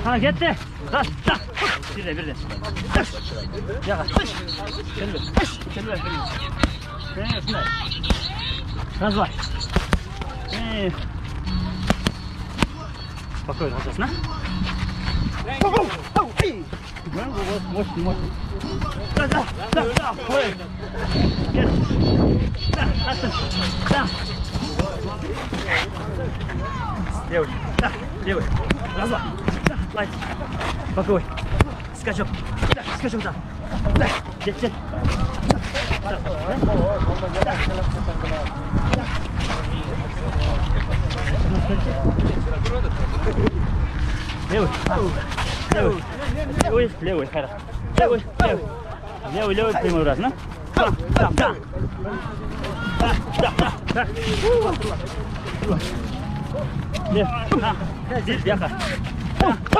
Hana gitti. Bas. Bir de. Yağa. Kelime. Şunlar. Gaz var. Bak öyle hazırsın ha. Мощный. Да. Ой. Нет. Да. Левый. Раз, два. Лайк. Боковой. Скачок. Да, скачок, да. Да. Деть. Левый, хорошо. Левый, прямой раз, на? Да. Левый, здесь бяха.